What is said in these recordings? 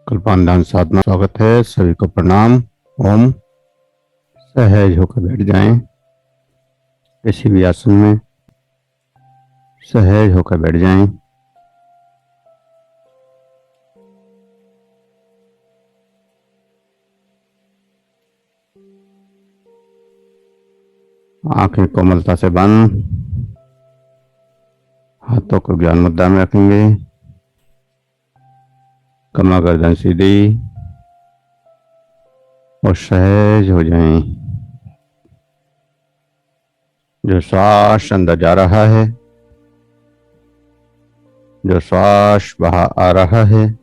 कल्पान ध्यान साधना स्वागत है। सभी को प्रणाम। ओम। सहज होकर बैठ जाएं। किसी भी आसन में सहज होकर बैठ जाएं। आंखें कोमलता से बंद। हाथों को ज्ञान मुद्रा में रखेंगे। कमर गर्दन सीधी और सहज हो जाएं। जो श्वास अंदर जा रहा है, जो श्वास बाहर आ रहा है,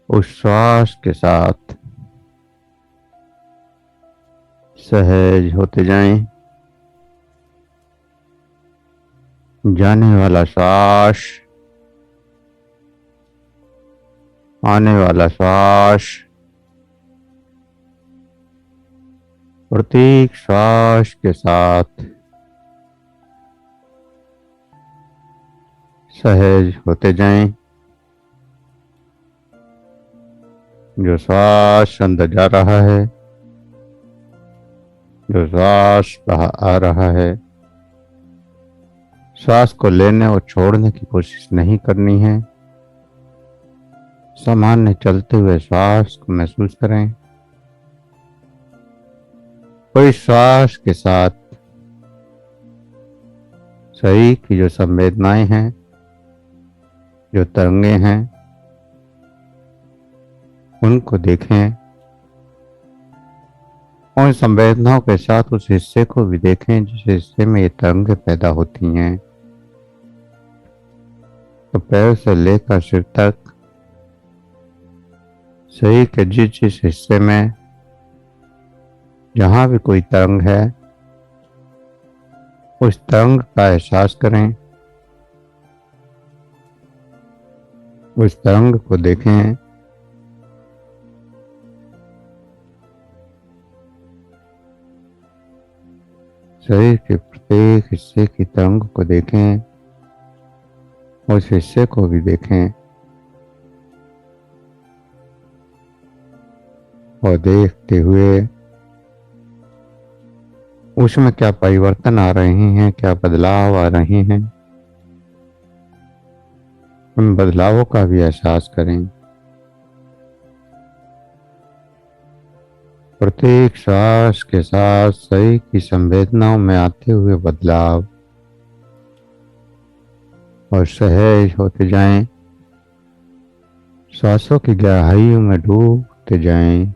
उस श्वास के साथ सहज होते जाएं। जाने वाला श्वास, आने वाला श्वास, प्रत्येक श्वास के साथ सहज होते जाएं। जो श्वास अंदर जा रहा है, जो श्वास बाहर आ रहा है, श्वास को लेने और छोड़ने की कोशिश नहीं करनी है। सामान्य चलते हुए श्वास को महसूस करें। कोई श्वास के साथ शरीर की जो संवेदनाएं हैं, जो तरंगे हैं, उनको देखें। उन संवेदनाओं के साथ उस हिस्से को भी देखें जिस हिस्से में ये तरंगें पैदा होती हैं। तो पैर से लेकर सिर तक शरीर के जिस जिस हिस्से में जहां भी कोई तरंग है, उस तरंग का एहसास करें, उस तरंग को देखें। शरीर के प्रत्येक हिस्से की तरंग को देखें, उस हिस्से को भी देखें और देखते हुए उसमें क्या परिवर्तन आ रहे हैं, क्या बदलाव आ रहे हैं, उन बदलावों का भी एहसास करें। प्रत्येक श्वास के साथ शरीर की संवेदनाओं में आते हुए बदलाव और सहज होते जाएं। श्वासों की गहराइयों में डूबते जाएं।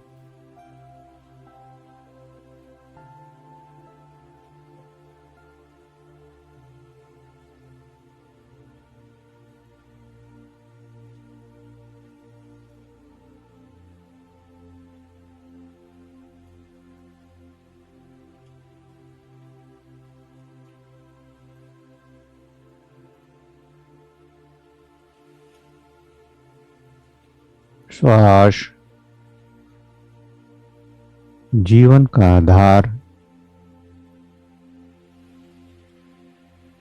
श्वास जीवन का आधार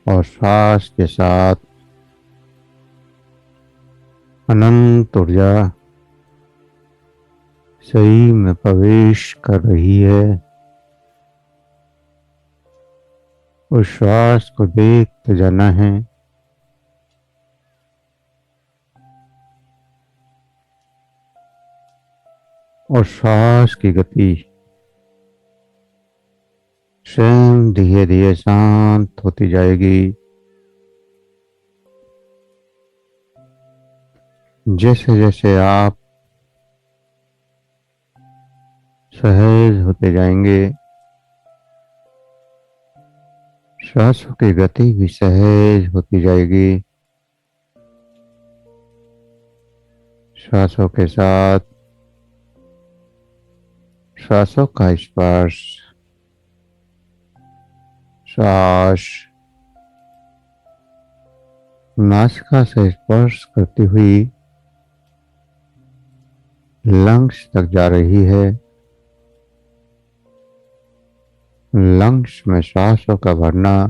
और श्वास के साथ अनंत ऊर्जा शरीर में प्रवेश कर रही है। उस श्वास को देखते जाना है। और श्वास की गति स्वयं धीरे धीरे शांत होती जाएगी। जैसे जैसे आप सहज होते जाएंगे, श्वासों की गति भी सहज होती जाएगी। श्वासों के साथ श्वासों का स्पर्श, श्वास नासिका से स्पर्श करती हुई लंग्स तक जा रही है। लंग्स में श्वासों का भरना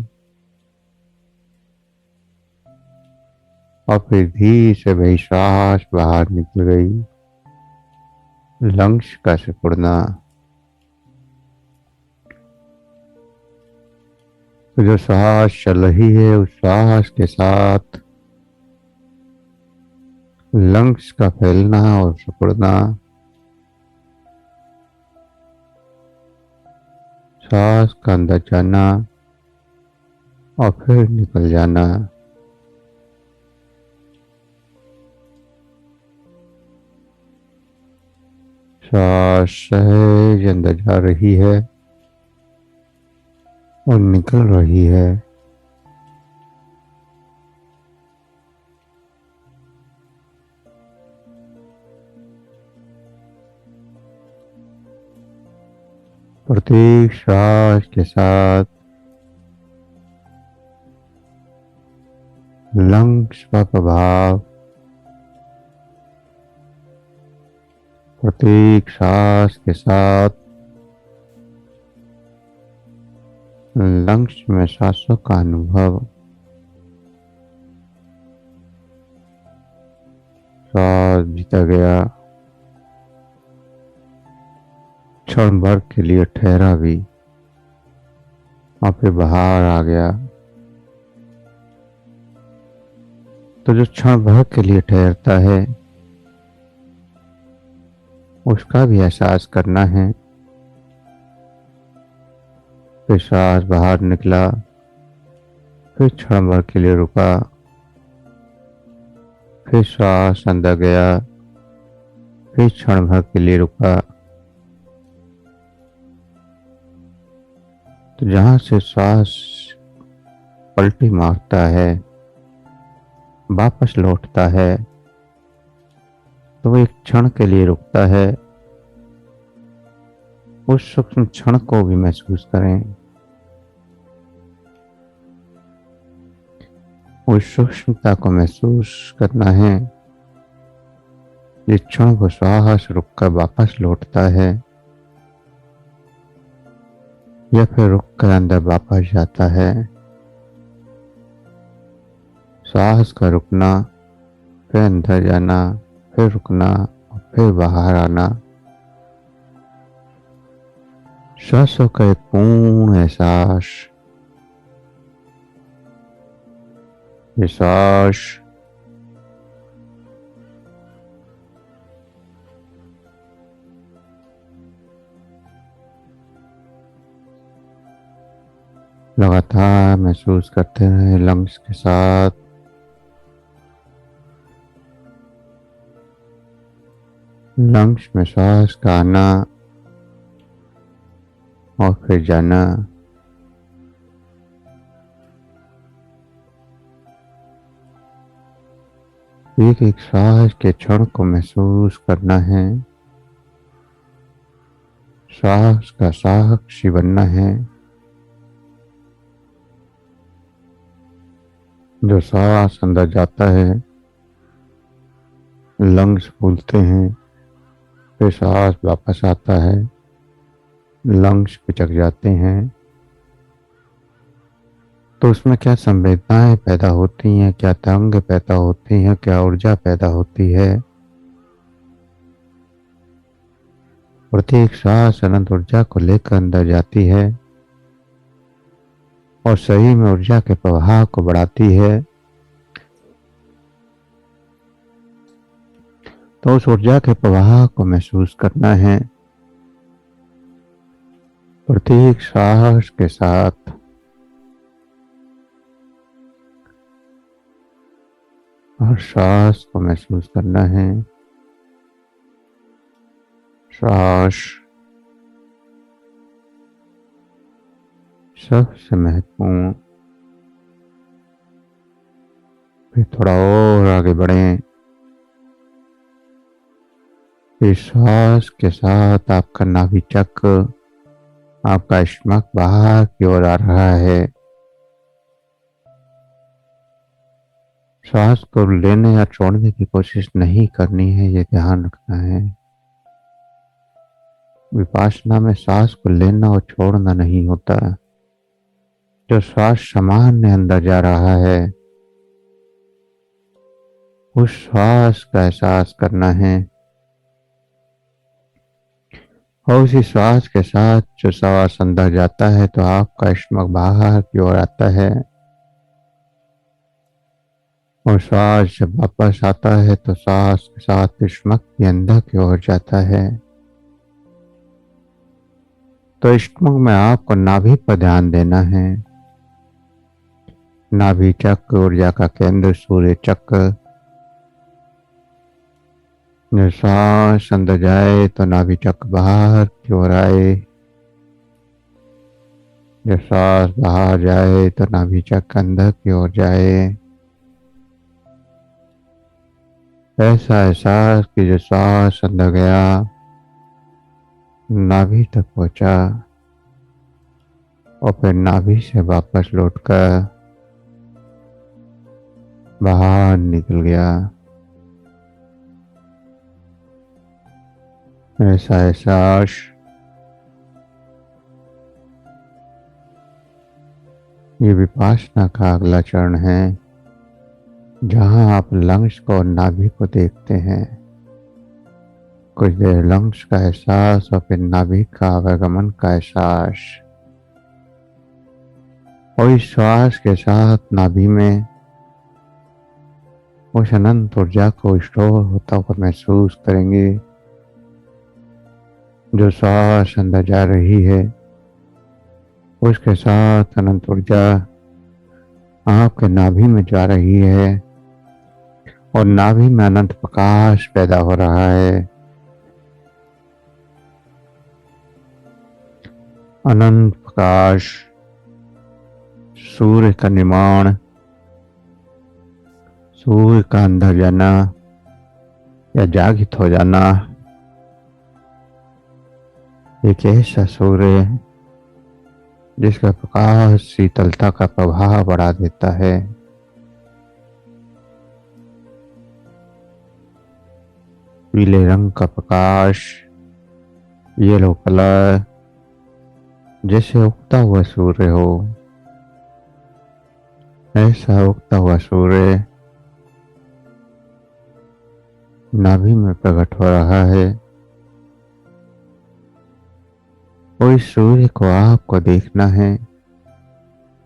और फिर धीरे से वही श्वास बाहर निकल गई। लंग्स का सिकुड़ना। तो जो श्वास चल रही है उस श्वास के साथ लंग्स का फैलना और सिकुड़ना, सांस का अंदर जाना और फिर निकल जाना। सांस सहज अंदर जा रही है और निकल रही है। प्रत्येक श्वास के साथ लंग्स का प्रभाव, प्रत्येक सांस के साथ लंग्स में सांसों का अनुभव। सांस जीता गया, क्षण भर के लिए ठहरा भी और फिर बाहर आ गया। तो जो क्षण भर के लिए ठहरता है उसका भी एहसास करना है। फिर सांस बाहर निकला, फिर क्षण भर के लिए रुका, फिर सांस अंदर गया, फिर क्षण भर के लिए रुका। तो जहां से सांस पलटी मारता है, वापस लौटता है, तो वो एक क्षण के लिए रुकता है। उस सूक्ष्म क्षण को भी महसूस करें। उस सूक्ष्मता को महसूस करना है जिस क्षण को श्वास रुककर वापस लौटता है या फिर रुककर अंदर वापस जाता है। सांस का रुकना, फिर अंदर जाना, फिर रुकना और फिर बाहर आना। सांसों का एक पूर्ण एहसास। ये सांस लगातार महसूस करते रहे लंग्स के साथ। लंग्स में सांस का आना और फिर जाना। एक एक सांस के क्षण को महसूस करना है। सांस का साक्षी बनना है। जो सांस अंदर जाता है लंग्स फूलते हैं, फिर सांस वापस आता है, लंग्स पिचक जाते हैं। तो उसमें क्या संवेदनाएं पैदा होती हैं, क्या तरंग पैदा होती हैं, क्या ऊर्जा पैदा होती है। प्रत्येक सांस अनंत ऊर्जा को लेकर अंदर जाती है और शरीर में ऊर्जा के प्रवाह को बढ़ाती है। तो उस ऊर्जा के प्रवाह को महसूस करना है। प्रत्येक सांस के साथ हर सांस को महसूस करना है। सांस सबसे महत्वपूर्ण। फिर थोड़ा और आगे बढ़ें। इस सांस के साथ आपका नाभि चक्र, आपका स्टमक बाहर की ओर आ रहा है। सांस को लेने या छोड़ने की कोशिश नहीं करनी है, ये ध्यान रखना है। विपासना में सांस को लेना और छोड़ना नहीं होता। जो श्वास सामान्य अंदर जा रहा है उस श्वास का एहसास करना है और उसी श्वास के साथ जो श्वास अंदर जाता है तो आपका स्टमक बाहर की ओर आता है और श्वास जब वापस आता है तो श्वास के साथ स्टमक भी अंदर की ओर जाता है। तो स्टमक में आपको नाभि पर ध्यान देना है। नाभि चक्र ऊर्जा का केंद्र सूर्य चक्र। जब सांस अंदर जाए तो नाभि चक्र बाहर की ओर आए, जब सांस बाहर जाए तो नाभि चक्र अंदर की ओर जाए। ऐसा एहसास कि जो सांस अंदर गया नाभि तक पहुंचा और फिर नाभि से वापस लौटकर बाहर निकल गया। ऐसा एहसास ये विपासना का अगला चरण है, जहां आप लंग्स को और नाभि को देखते हैं। कुछ देर लंग्स का एहसास और फिर नाभि का आवागमन का एहसास, और इस श्वास के साथ नाभि में उस अनंत ऊर्जा को स्टोर होता हुआ महसूस करेंगे। जो श्वास अंदर जा रही है उसके साथ अनंत ऊर्जा आपके नाभि में जा रही है और नाभि में अनंत प्रकाश पैदा हो रहा है। अनंत प्रकाश, सूर्य का निर्माण, सूर्य का अंदर जाना या जागृत हो जाना, एक ऐसा सूर्य जिसका प्रकाश शीतलता का प्रभाव बढ़ा देता है। पीले रंग का प्रकाश, येलो कलर, जैसे उगता हुआ सूर्य हो, ऐसा उगता हुआ सूर्य नाभि में प्रकट हो रहा है। और इस सूर्य को आपको देखना है,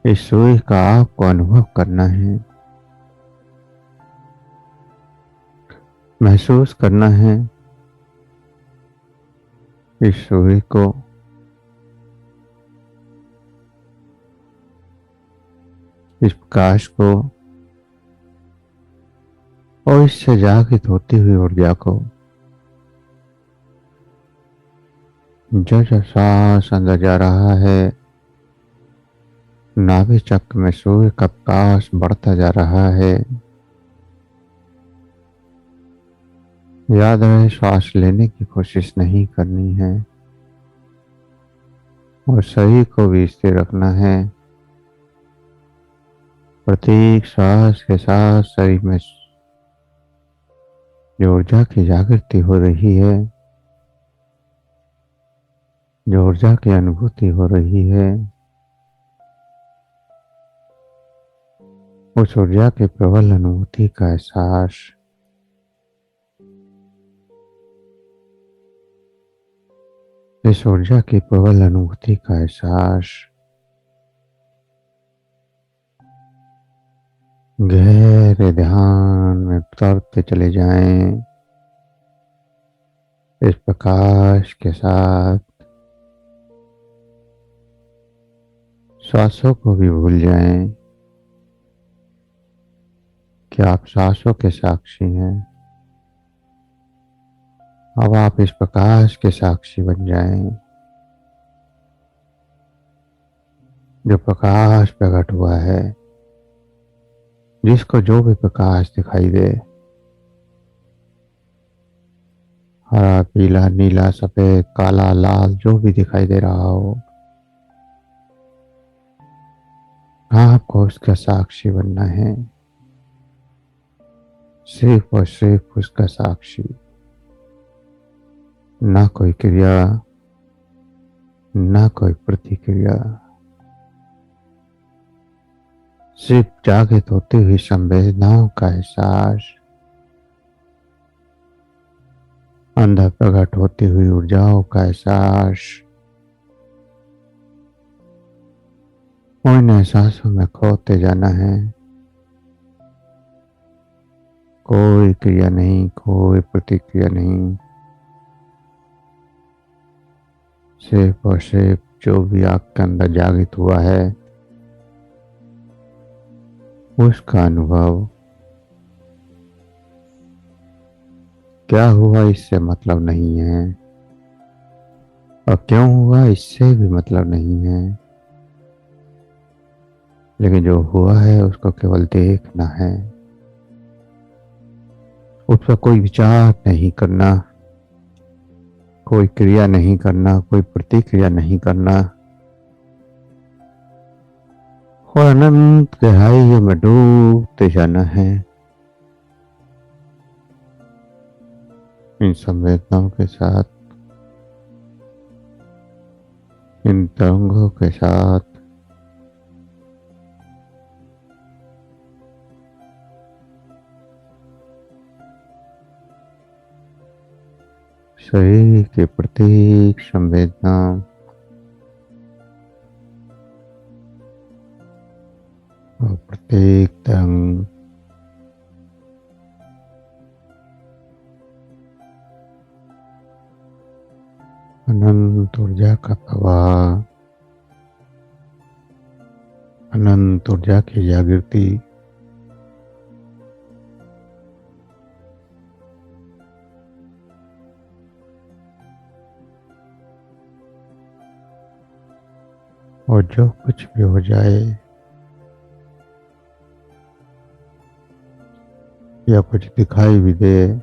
इस सूर्य का आपको अनुभव करना है, महसूस करना है इस सूर्य को। इस प्रकाश को और इससे जागृत होती हुई ऊर्जा को। जो जो सांस अंदर जा रहा है, नाभि चक्र में सूर्य का प्रकाश बढ़ता जा रहा है। याद रहे, श्वास लेने की कोशिश नहीं करनी है और शरीर को भी स्थिर रखना है। प्रत्येक श्वास के साथ शरीर में जो ऊर्जा की जागृति हो रही है, जो ऊर्जा की अनुभूति हो रही है, उस ऊर्जा के प्रबल अनुभूति का एहसास। इस ऊर्जा की प्रबल अनुभूति का एहसास गहरे ध्यान में उतरते चले जाएं। इस प्रकाश के साथ श्वासों को भी भूल जाएं कि आप सांसों के साक्षी हैं। अब आप इस प्रकाश के साक्षी बन जाएं। जो प्रकाश प्रकट हुआ है, जिसको जो भी प्रकाश दिखाई दे, हरा, पीला, नीला, सफेद, काला, लाल, जो भी दिखाई दे रहा हो, आपको उसका साक्षी बनना है। सिर्फ और सिर्फ उसका साक्षी, ना कोई क्रिया, ना कोई प्रतिक्रिया, सिर्फ जागृत होती हुई संवेदनाओं का एहसास। अंदर प्रकट होती हुई ऊर्जाओं का एहसास उन एहसासों में खोते जाना है। कोई क्रिया नहीं, कोई प्रतिक्रिया नहीं, सिर्फ और सिर्फ जो भी आपके अंदर जागृत हुआ है उसका अनुभव। क्या हुआ इससे मतलब नहीं है, और क्यों हुआ इससे भी मतलब नहीं है, लेकिन जो हुआ है उसको केवल देखना है। उस पर कोई विचार नहीं करना, कोई क्रिया नहीं करना, कोई प्रतिक्रिया नहीं करना, और अनंत गहराइयों में डूबते जाना है इन संवेदनाओं के साथ, इन तरंगों के साथ। शरीर की प्रत्येक संवेदना और प्रत्येक तरंग अनंत ऊर्जा का प्रवाह, अनंत ऊर्जा की जागृति। और जो कुछ भी हो जाए या कुछ दिखाई भी दे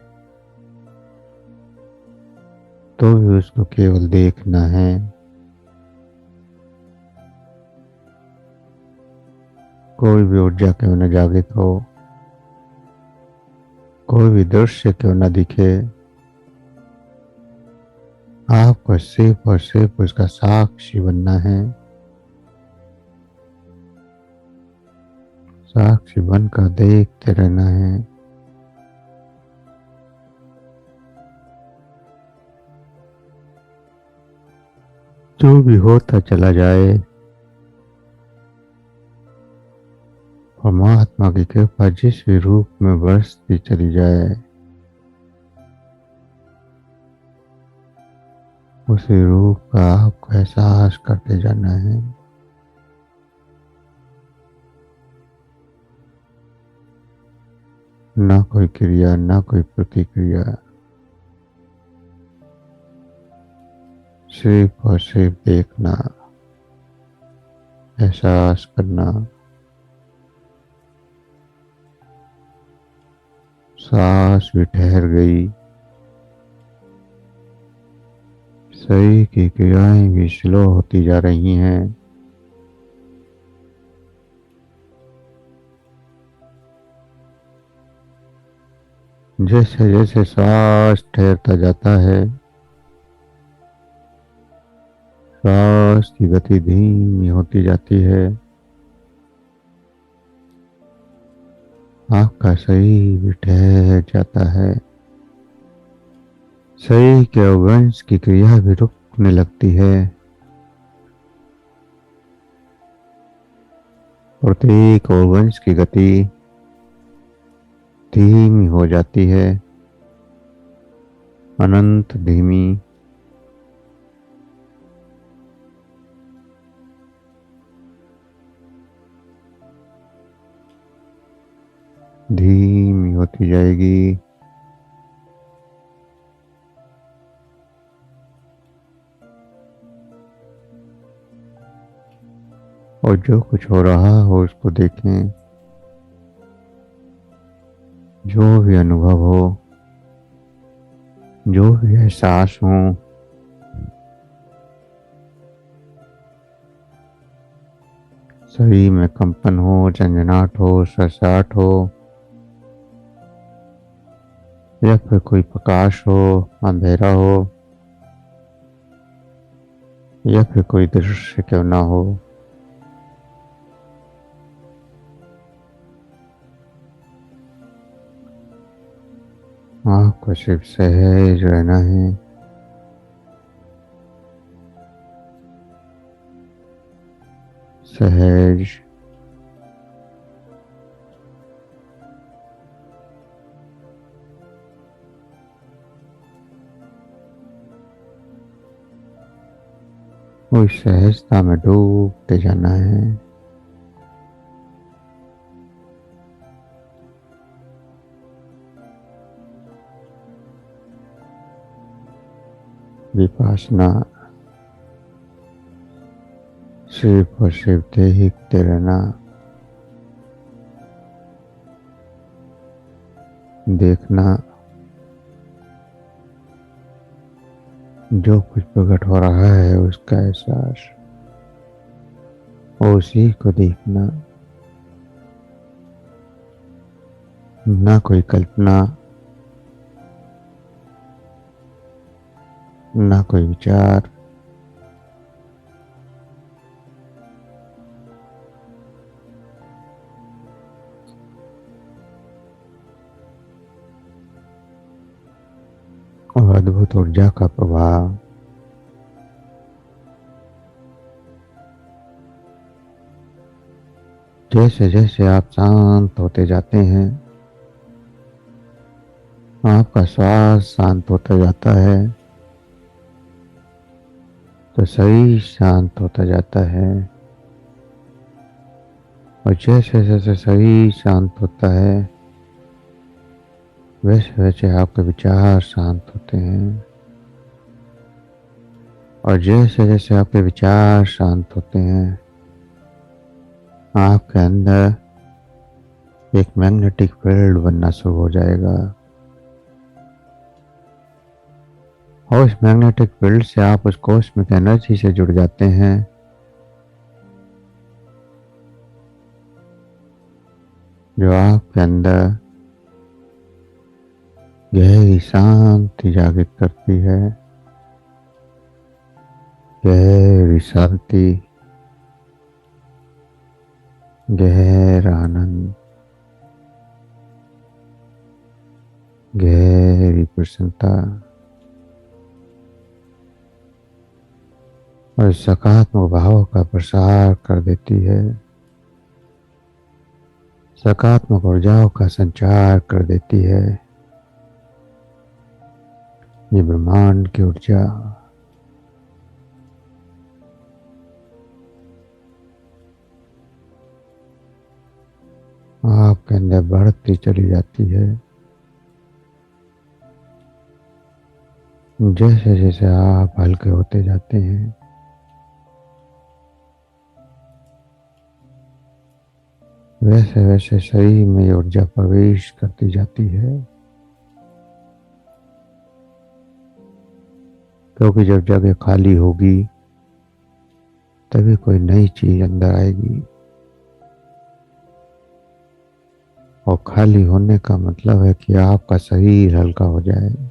तो भी उसको केवल देखना है। कोई भी ऊर्जा क्यों न जागृत हो, कोई भी दृश्य क्यों न दिखे, आपको सिर्फ और सिर्फ उसका साक्षी बनना है। साक्षी बनकर देखते रहना है। जो भी होता चला जाए, परमात्मा की कृपा जिस भी रूप में बरसती चली जाए उसी रूप का आपको एहसास करते जाना है। ना कोई क्रिया, ना कोई प्रतिक्रिया, सिर्फ और सिर्फ देखना, एहसास करना। सांस भी ठहर गई, शरीर की क्रियाएं भी स्लो होती जा रही हैं। जैसे जैसे सांस ठहरता जाता है, सांस की गति धीमी होती जाती है। आपका शरीर भी ठहर जाता है। शरीर के अवयवों की क्रिया भी रुकने लगती है। प्रत्येक अवयव की गति धीमी हो जाती है, अनंत धीमी। धीमी होती जाएगी। और जो कुछ हो रहा हो उसको देखें। जो भी अनुभव हो, जो भी एहसास हो, शरीर में कंपन हो, झंझनाहट हो, सरसाहट हो, या फिर कोई प्रकाश हो, अंधेरा हो, या फिर कोई दृश्य क्यों ना हो, आपको सिर्फ सहज रहना है। सहज, उस सहजता में डूबते जाना है। विपासना सिर्फ और सिर्फ देखते रहना, देखना जो कुछ प्रकट हो रहा है उसका एहसास, उसी को देखना, ना कोई कल्पना, ना कोई विचार। और अद्भुत ऊर्जा का प्रभाव जैसे जैसे आप शांत होते जाते हैं, आपका श्वास शांत होता जाता है, तो शरीर शांत होता जाता है। और जैसे जैसे शरीर शांत होता है, वैसे वैसे आपके विचार शांत होते हैं। और जैसे जैसे आपके विचार शांत होते हैं, आपके अंदर एक मैग्नेटिक फील्ड बनना शुरू हो जाएगा। और उस मैग्नेटिक फील्ड से आप उस कॉस्मिक एनर्जी से जुड़ जाते हैं, जो आपके अंदर गहरी शांति जागृत करती है। गहरी शांति, गहरा आनंद, गहरी प्रसन्नता और सकारात्मक भावों का प्रसार कर देती है। सकारात्मक ऊर्जाओं का संचार कर देती है। ये ब्रह्मांड की ऊर्जा आपके अंदर बढ़ती चली जाती है। जैसे जैसे आप हल्के होते जाते हैं, वैसे वैसे शरीर में ये ऊर्जा प्रवेश करती जाती है। क्योंकि जब जगह खाली होगी तभी कोई नई चीज अंदर आएगी। और खाली होने का मतलब है कि आपका शरीर हल्का हो जाए।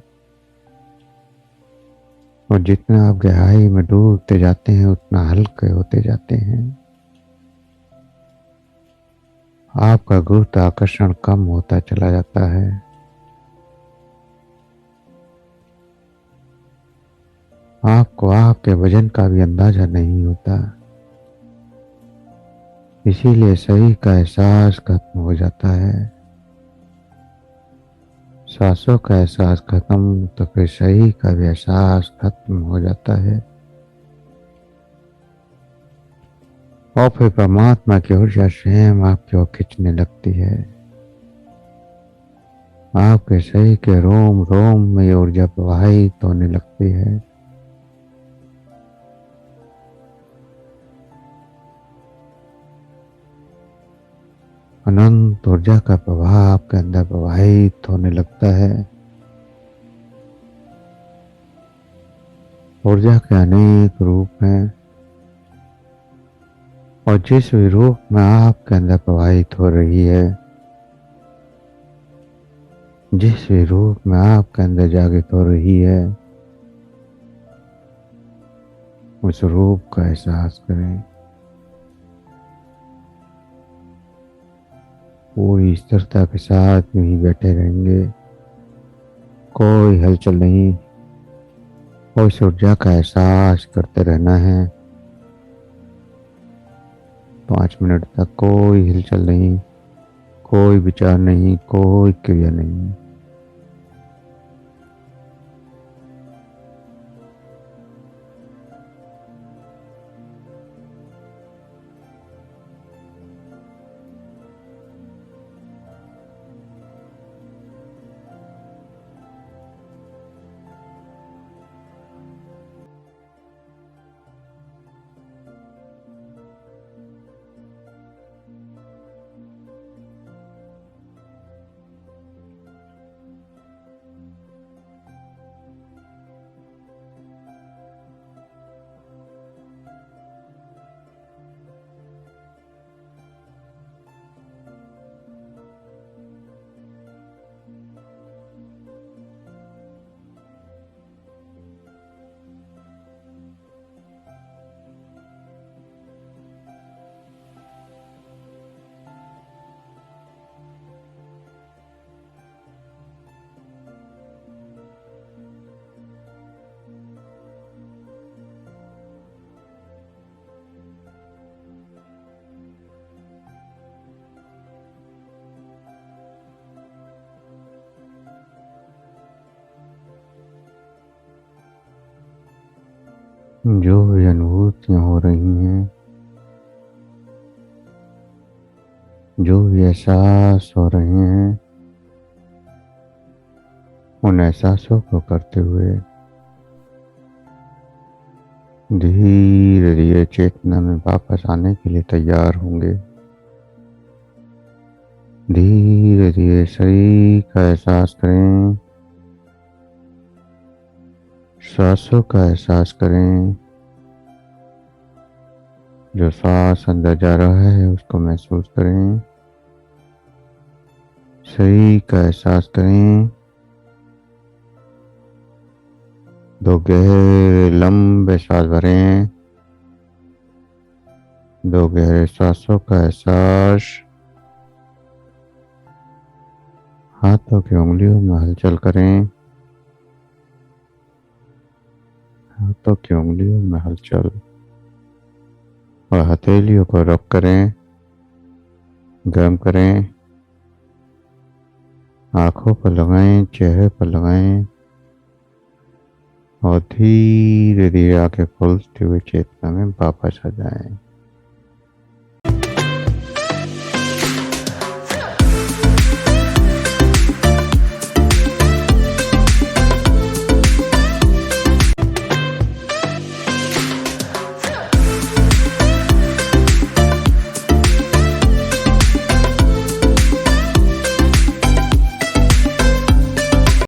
और जितना आप गहराई में डूबते जाते हैं उतना हल्के होते जाते हैं। आपका गुरुत्वाकर्षण कम होता चला जाता है। आपको आपके वजन का भी अंदाजा नहीं होता। इसीलिए शरीर का एहसास खत्म हो जाता है। सांसों का एहसास खत्म तो फिर शरीर का भी एहसास खत्म हो जाता है। और फिर परमात्मा की ऊर्जा स्वयं आपकी ओर खींचने लगती है। आपके शरीर के रोम रोम में ये ऊर्जा प्रवाहित होने लगती है। अनंत ऊर्जा का प्रवाह आपके अंदर प्रवाहित होने लगता है। ऊर्जा के अनेक रूप हैं, और जिस भी रूप में आपके अंदर प्रवाहित हो रही है, जिस भी रूप में आपके अंदर जागृत हो रही है, उस रूप का एहसास करें। पूरी स्थिरता के साथ यूं ही बैठे रहेंगे। कोई हलचल नहीं, उस ऊर्जा का एहसास करते रहना है। 5 मिनट तक कोई हिलचल नहीं, कोई विचार नहीं, कोई क्रिया नहीं। जो भी अनुभूतियां हो रही हैं, जो भी एहसास हो रहे हैं, उन एहसासों को करते हुए धीरे धीरे चेतना में वापस आने के लिए तैयार होंगे। धीरे धीरे शरीर का एहसास करें, सांसों का एहसास करें। जो सांस अंदर जा रहा है उसको महसूस करें। शरीर का एहसास करें। 2 गहरे लंबे सांस भरें। 2 गहरे सांसों का एहसास। हाथों की उंगलियों में हलचल करें। हाथों की उंगलियों में हलचल और हथेलियों को रब करें, गर्म करें। आंखों पर लगाएं, चेहरे पर लगाएं और धीरे धीरे आंखें खोलते हुए चेतना में वापस आ जाएं।